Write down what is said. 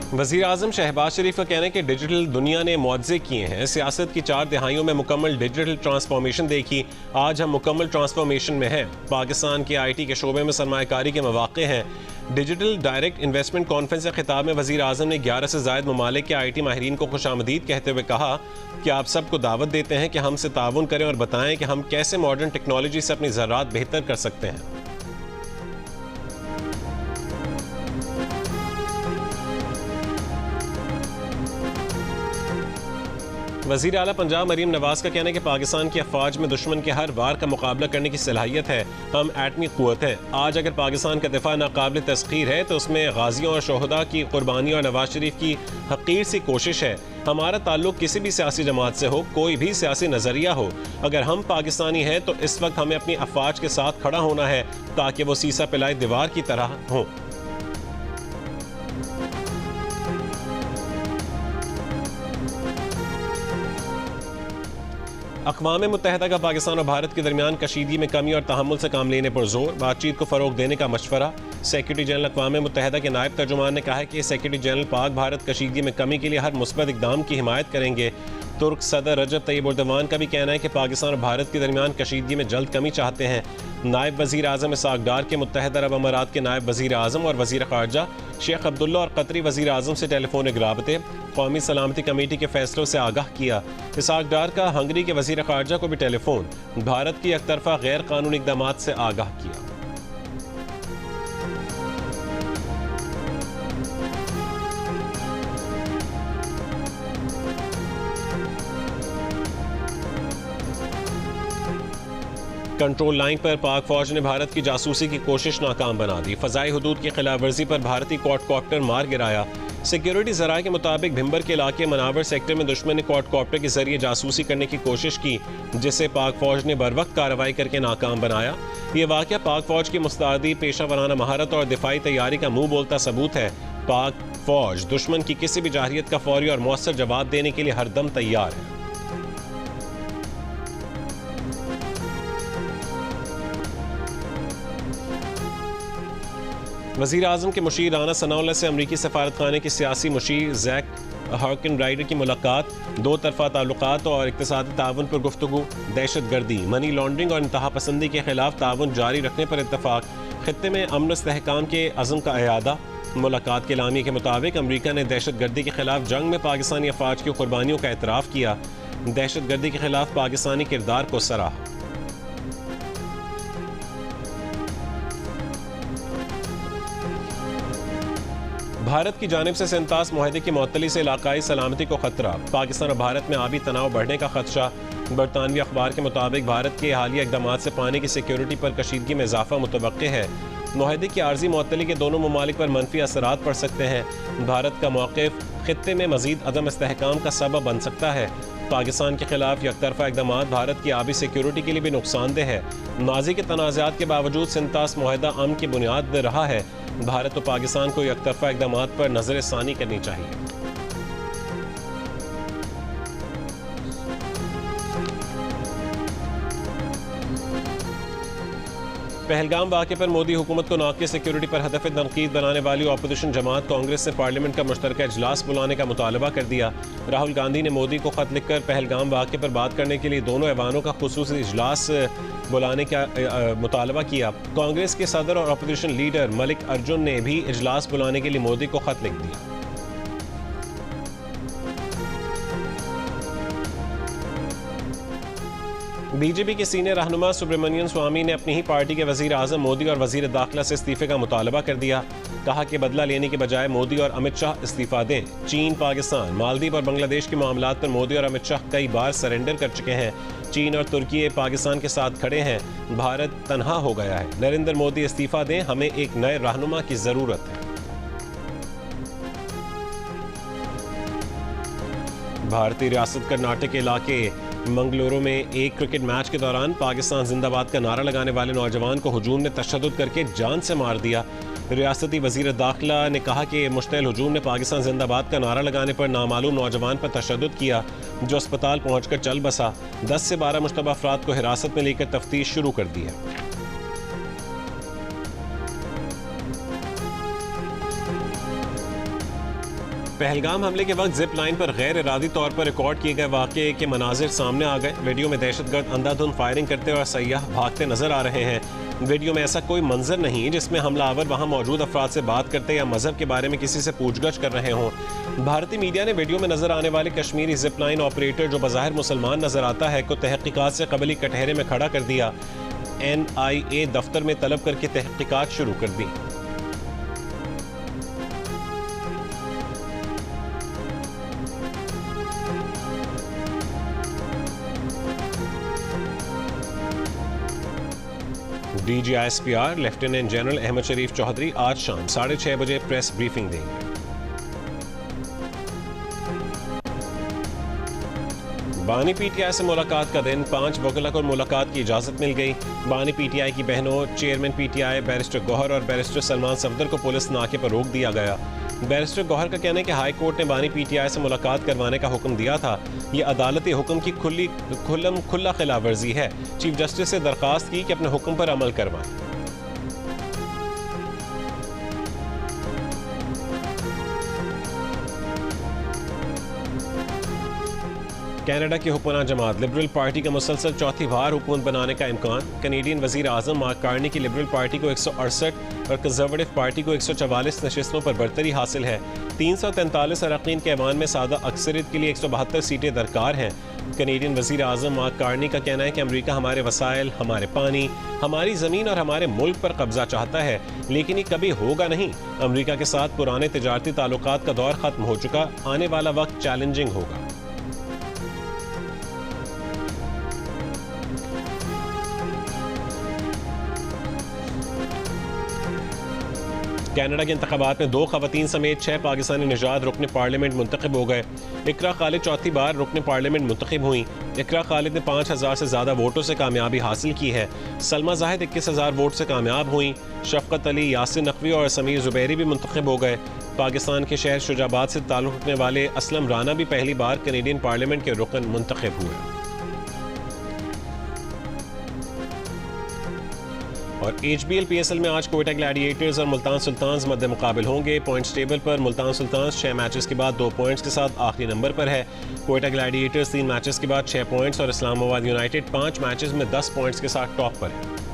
वज़ीर आज़म शहबाज शरीफ का कहना है कि डिजिटल दुनिया ने मुआवजे किए हैं। सियासत की 4 दहाइयों में मुकम्मल डिजिटल ट्रांसफॉर्मेशन देखी, आज हम मुकम्मल ट्रांसफॉर्मेशन में हैं। पाकिस्तान के IT के शोबे में सरमायाकारी के मौक़े हैं। डिजिटल डायरेक्ट इन्वेस्टमेंट कॉन्फ्रेंस के खिताब में वज़ीर आज़म ने 11 से ज़ायद ममालिक के IT माहिरीन को खुशामदीद कहते हुए कहा कि आप सबको दावत देते हैं कि हमसे ताउन करें और बताएं कि हम कैसे मॉडर्न टेक्नोलॉजी से अपनी ज़राअत बेहतर कर सकते हैं। वज़ीर आला पंजाब मरीम नवाज का कहना है कि पाकिस्तान की अफवाज में दुश्मन के हर वार का मुकाबला करने की सलाहियत है। हम एटमी क़ुव्वत हैं। आज अगर पाकिस्तान का दिफा नाकाबिल तस्खीर है तो उसमें गाजियों और शोहदा की कुर्बानी और नवाज शरीफ की हकीर सी कोशिश है। हमारा ताल्लुक किसी भी सियासी जमात से हो, कोई भी सियासी नज़रिया हो, अगर हम पाकिस्तानी हैं तो इस वक्त हमें अपनी अफवाज के साथ खड़ा होना है ताकि वो सीसा पिलाई दीवार की तरह हों। अक़वाम मुत्तहिदा का पाकिस्तान और भारत के दरमियान कशीदगी में कमी और तहम्मुल से काम लेने पर जोर, बातचीत को फ़रोग देने का मशवरा। सेक्रेटरी जनरल अक़वाम मुत्तहिदा के नायब तर्जुमान ने कहा है कि सेक्रेटरी जनरल पाक भारत कशीदगी में कमी के लिए हर मुस्बत इक़दाम की हिमायत करेंगे। तुर्क सदर रजब तैयब एर्दोगान का भी कहना है कि पाकिस्तान और भारत के दरमियान कशीदगी में जल्द कमी चाहते हैं। नायब वज़ीर आज़म इसहाक़ डार के मुत्तहिदा अरब अमारात के नायब वज़ीर आज़म और वज़ीर ख़ारजा शेख अब्दुल्ला और कतरी वज़ीर आज़म से टेलीफोनिक राबते, कौमी सलामती कमेटी के फैसलों से आगाह किया। इसहाक़ डार का हंगरी के वज़ीर ख़ारजा को भी टेलीफोन, भारत की एकतरफा गैर कानूनी इक़दामात से आगाह किया। कंट्रोल लाइन पर पाक फौज ने भारत की जासूसी की कोशिश नाकाम बना दी। फ़ज़ाई हुदूद की खिलाफ वर्जी पर भारतीय क्वाडकॉप्टर मार गिराया। सिक्योरिटी ज़राए के मुताबिक भिंबर के इलाके मनावर सेक्टर में दुश्मन ने क्वाडकॉप्टर के जरिए जासूसी करने की कोशिश की, जिसे पाक फौज ने बर वक्त कार्रवाई करके नाकाम बनाया। ये वाक़या पाक फौज की मुस्तैदी, पेशा वराना महारत और दिफाई तैयारी का मुँह बोलता सबूत है। पाक फौज दुश्मन की किसी भी जाहिरियत का फौरी और मौसर जवाब देने के लिए हरदम तैयार है। वज़ीर आज़म के मुशीर राना सनाउल्लाह से अमरीकी सफारतखाने की सियासी मुशीर जैक हर्किन राइडर की मुलाकात, दो तरफ़ा ताल्लुकात और इक़्तिसादी ताउन पर गुफ्तगू, दहशत गर्दी, मनी लॉन्ड्रिंग और इंतहा पसंदी के खिलाफ ताउन जारी रखने पर इत्तफ़ाक़, खित्ते में अमन इस्तेहकाम के अज़्म का इयादा। मुलाकात के लामी के मुताबिक अमरीका ने दहशत गर्दी के खिलाफ जंग में पाकिस्तानी अफवाज की कुर्बानियों का एतराफ़ किया, दहशत गर्दी के खिलाफ पाकिस्तानी किरदार को सराहा। भारत की जानिब से सेंतास मुआहदे की मुअत्तली से इलाकाई सलामती को खतरा, पाकिस्तान और भारत में आबी तनाव बढ़ने का खदशा। बरतानवी अखबार के मुताबिक भारत के हालिया इक़दाम से पानी की सिक्योरिटी पर कशीदगी में इजाफा मुतवक्के है। मुआहदे की आर्जी मुअत्तली के दोनों ममालिक पर मनफी असरात पड़ सकते हैं। भारत का मौक़िफ़ खित्ते में मज़ीद अदम इस्तेहकाम का सबब बन सकता है। पाकिस्तान के खिलाफ यकतरफा इक़दामात भारत की आबी सिक्योरिटी के लिए भी नुकसानदेह है। माजी के तनाज़ात के बावजूद सेंतास मुआहदा अमन की बुनियाद रहा है। भारत और पाकिस्तान को यकतरफा इक़दामात पर नज़र सानी करनी चाहिए। पहलगाम वाक़े पर मोदी हुकूमत को नाक़िस सिक्योरिटी पर हदफ तनकीद बनाने वाली अपोजिशन जमात कांग्रेस ने पार्लियामेंट का मुश्तरका इजलास बुलाने का मुतालबा कर दिया। राहुल गांधी ने मोदी को ख़त लिखकर पहलगाम वाक़े पर बात करने के लिए दोनों ऐवानों का खुसूसी इजलास बुलाने का मुतालबा किया। कांग्रेस के सदर और अपोजिशन लीडर मलिक अर्जुन ने भी इजलास बुलाने के लिए मोदी को ख़त लिख दिया। बीजेपी के सीनियर रहनुमा सुब्रमण्यम स्वामी ने अपनी ही पार्टी के वज़ीर आज़म मोदी और वज़ीर दाखिला से इस्तीफ़े का मुतालबा कर दिया। कहा कि बदला लेने के बजाय मोदी और अमित शाह इस्तीफ़ा दें। चीन, पाकिस्तान, मालदीव और बांग्लादेश के मामलात पर मोदी और अमित शाह कई बार सरेंडर कर चुके हैं। चीन और तुर्की पाकिस्तान के साथ खड़े हैं। भारत तनहा हो गया है। नरेंद्र मोदी इस्तीफ़ा दें, हमें एक नए रहनुमा की ज़रूरत है। भारतीय रियासत कर्नाटक के इलाके मंगलुरु में एक क्रिकेट मैच के दौरान पाकिस्तान जिंदाबाद का नारा लगाने वाले नौजवान को हुजूम ने तशद्दुद करके जान से मार दिया। रियासती वज़ीर दाखिला ने कहा कि मुश्तइल हुजूम ने पाकिस्तान जिंदाबाद का नारा लगाने पर नामालूम नौजवान पर तशद्दुद किया, जो अस्पताल पहुंचकर चल बसा। 10 से 12 मुश्तबा अफराद को हिरासत में लेकर तफ्तीश शुरू कर दी है। पहलगाम हमले के वक्त जिप लाइन पर गैर इरादी तौर पर रिकॉर्ड किए गए वाक़े के मनाजिर सामने आ गए। वीडियो में दहशतगर्द अंधाधुंध फायरिंग करते और सयाह भागते नजर आ रहे हैं। वीडियो में ऐसा कोई मंजर नहीं जिसमें हमलावर वहां मौजूद अफराद से बात करते या मजहब के बारे में किसी से पूछगछ कर रहे हों। भारतीय मीडिया ने वीडियो में नजर आने वाले कश्मीरी जिप लाइन ऑपरेटर, जो बज़ाहिर मुसलमान नजर आता है, को तहकीकात से कबल ही कटहरे में खड़ा कर दिया। NIA दफ्तर में तलब करके तहकीकात शुरू कर दी। DGISPR लेफ्टिनेंट जनरल अहमद शरीफ चौधरी आज शाम 6:30 बजे प्रेस ब्रीफिंग देंगे। बानी PTI से मुलाकात का दिन, 5 वकला को मुलाकात की इजाज़त मिल गई। बानी PTI की बहनों, चेयरमैन PTI बैरिस्टर गौहर और बैरिस्टर सलमान सफदर को पुलिस नाके पर रोक दिया गया। बैरिस्टर गौहर का कहना है कि हाई कोर्ट ने बानी PTI से मुलाकात करवाने का हुक्म दिया था। ये अदालती हुक्म की खुला खिलाफ वर्जी है। चीफ जस्टिस से दरख्वास्त की कि अपने हुक्म पर अमल करवाएं। कनाडा की हुक्मरान जमात लिबरल पार्टी का मुसलसल चौथी बार हुकूमत बनाने का इम्कान। कनेडियन वजीर आजम मार्क कार्नी की लिबरल पार्टी को 168 और कंजर्वेटिव पार्टी को 144 नशिस्तों पर बरतरी हासिल है। 343 अरकान के ऐवान में सादा अक्सरियत के लिए 172 सीटें दरकार हैं। कनेडियन वजीर आजम मार्क कार्नी का कहना है कि अमरीका हमारे वसाइल, हमारे पानी, हमारी ज़मीन और हमारे मुल्क पर कब्जा चाहता है, लेकिन ये कभी होगा नहीं। अमरीका के साथ पुराने तिजारती ताल्लुकात का दौर ख़त्म हो चुका, आने वाला वक्त चैलेंजिंग होगा। कनाडा के इंतखाबात में 2 खवातीन समेत 6 पाकिस्तानी निजात रुकने पार्लियामेंट मुंतखब हो गए। इकरा खालिद चौथी बार रुकने पार्लियामेंट मुंतखब हुई। इकरा खालिद ने 5000 से ज़्यादा वोटों से कामयाबी हासिल की है। सलमा जाहिद 21,000 वोट से कामयाब हुई। शफकत अली, यासिन नकवी और समीर जुबैरी भी मुंतखब हो गए। पाकिस्तान के शहर शुजाबाद से ताल्लुक़ रखने वाले असलम राना भी पहली बार कनेडियन पार्लियामेंट के रुकन मुंतखब हुए। और HBL PSL में आज कोयटा ग्लैडिएटर्स और मुल्तान सुल्तान्स मध्य मुकाबिल होंगे। पॉइंट्स टेबल पर मुल्तान सुल्तान्स 6 मैचेस के बाद 2 पॉइंट्स के साथ आखिरी नंबर पर है। कोयटा ग्लैडिएटर्स 3 मैचेस के बाद 6 पॉइंट्स और इस्लामाबाद यूनाइटेड 5 मैचेस में 10 पॉइंट्स के साथ टॉप पर है।